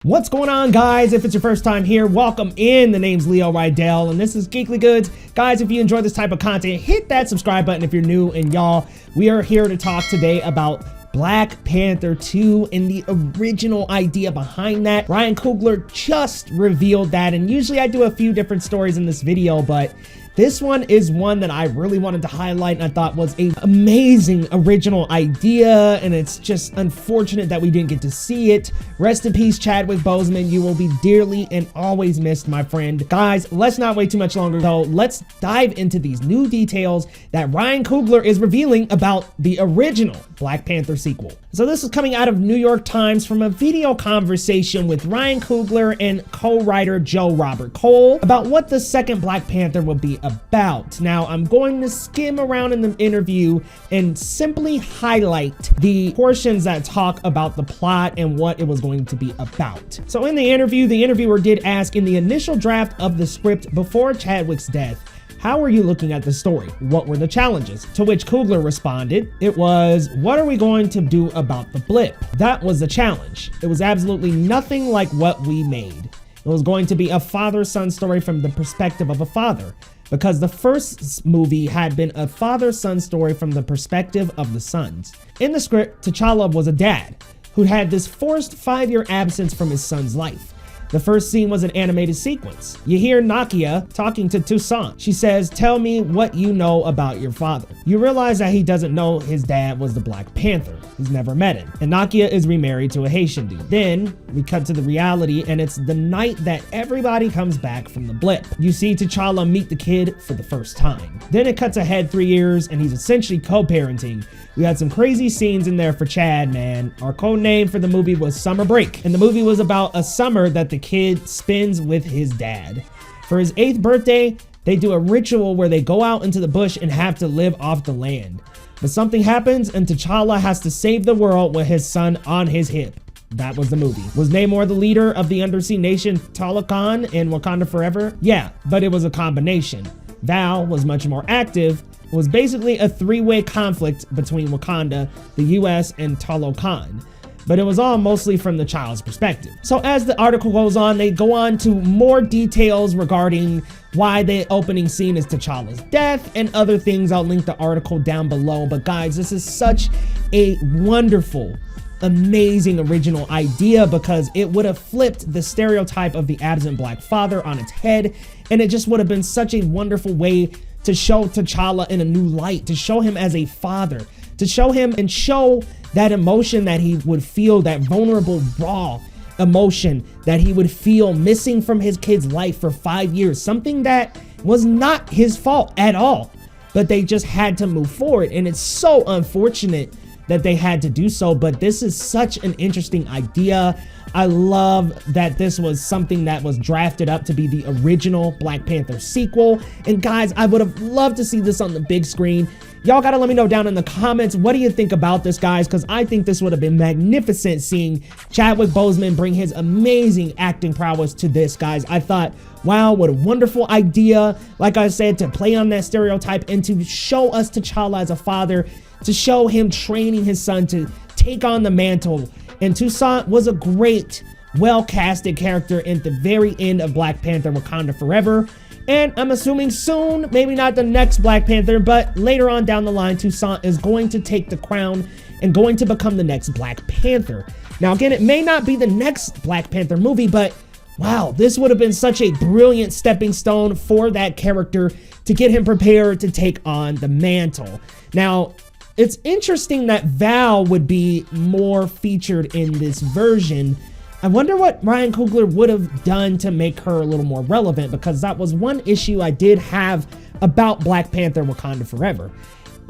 What's going on, guys? If it's your first time here, welcome in. The name's Leo Rydell and this is Geekly Goods. Guys, if you enjoy this type of content, hit that subscribe button if you're new. And y'all, we are here to talk today about Black Panther 2 and the original idea behind that. Ryan Coogler just revealed that, and usually I do a few different stories in this video, but this one is one that I really wanted to highlight and I thought was an amazing original idea, and it's just unfortunate that we didn't get to see it. Rest in peace, Chadwick Boseman. You will be dearly and always missed, my friend. Guys, let's not wait too much longer though. Let's dive into these new details that Ryan Coogler is revealing about the original Black Panther sequel. So this is coming out of New York Times from a video conversation with Ryan Coogler and co-writer Joe Robert Cole about what the second Black Panther will be about. Now, I'm going to skim around in the interview and simply highlight the portions that talk about the plot and what it was going to be about. So in the interview, the interviewer did ask, in the initial draft of the script before Chadwick's death, how were you looking at the story? What were the challenges? To which Coogler responded, it was, what are we going to do about the blip? That was the challenge. It was absolutely nothing like what we made. It was going to be a father-son story from the perspective of a father, because the first movie had been a father-son story from the perspective of the sons. In the script, T'Challa was a dad who had this forced 5-year absence from his son's life. The first scene was an animated sequence. You hear Nakia talking to Toussaint. She says, tell me what you know about your father. You realize that he doesn't know his dad was the Black Panther. He's never met him. And Nakia is remarried to a Haitian dude. Then we cut to the reality, and it's the night that everybody comes back from the blip. You see T'Challa meet the kid for the first time. Then it cuts ahead 3 years and he's essentially co-parenting. We had some crazy scenes in there for Chad, man. Our code name for the movie was Summer Break, and the movie was about a summer that the kid spends with his dad. For his 8th birthday, they do a ritual where they go out into the bush and have to live off the land. But something happens and T'Challa has to save the world with his son on his hip. That was the movie. Was Namor the leader of the undersea nation Talokan in Wakanda Forever? Yeah, but it was a combination. Val was much more active. It was basically a 3-way conflict between Wakanda, the US, and Talokan. But it was all mostly from the child's perspective. So as the article goes on, they go on to more details regarding why the opening scene is T'Challa's death and other things. I'll link the article down below. But guys, this is such a wonderful, amazing original idea, because it would have flipped the stereotype of the absent Black father on its head. And it just would have been such a wonderful way to show T'Challa in a new light, to show him as a father, to show him and show that emotion that he would feel, that vulnerable, raw emotion that he would feel missing from his kid's life for 5 years, something that was not his fault at all, but they just had to move forward. And it's so unfortunate that they had to do so, but this is such an interesting idea. I love that this was something that was drafted up to be the original Black Panther sequel. And guys, I would have loved to see this on the big screen. Y'all gotta let me know down in the comments, what do you think about this, guys? Because I think this would have been magnificent seeing Chadwick Boseman bring his amazing acting prowess to this, guys. I thought, wow, what a wonderful idea. Like I said, to play on that stereotype and to show us T'Challa as a father, to show him training his son to take on the mantle. And Toussaint was a great, well-casted character at the very end of Black Panther Wakanda Forever. And I'm assuming soon, maybe not the next Black Panther, but later on down the line, Toussaint is going to take the crown and going to become the next Black Panther. Now, again, it may not be the next Black Panther movie, but wow, this would have been such a brilliant stepping stone for that character to get him prepared to take on the mantle. Now, it's interesting that Val would be more featured in this version. I wonder what Ryan Coogler would have done to make her a little more relevant, because that was one issue I did have about Black Panther Wakanda Forever.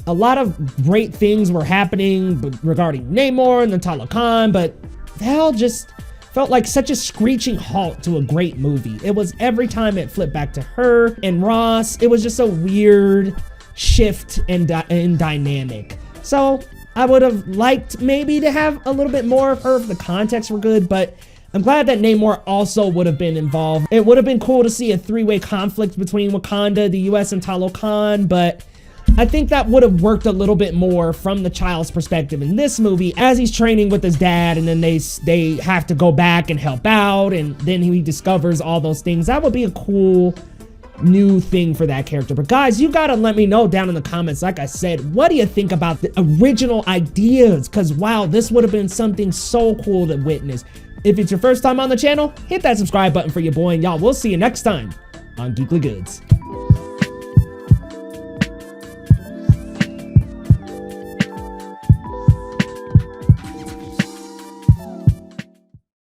A lot of great things were happening regarding Namor and the Talokan, but Val just felt like such a screeching halt to a great movie. It was every time it flipped back to her and Ross, it was just a weird shift in dynamic. So I would have liked maybe to have a little bit more of her if the context were good, but I'm glad that Namor also would have been involved. It would have been cool to see a 3-way conflict between Wakanda, the US, and Talokan, but I think that would have worked a little bit more from the child's perspective in this movie, as he's training with his dad, and then they have to go back and help out, and then he discovers all those things. That would be a cool new thing for that character. But guys, you gotta let me know down in the comments, like I said, what do you think about the original ideas? Because wow, this would have been something so cool to witness. If it's your first time on the channel, hit that subscribe button for your boy, and y'all, we'll see you next time on Geekly Goods.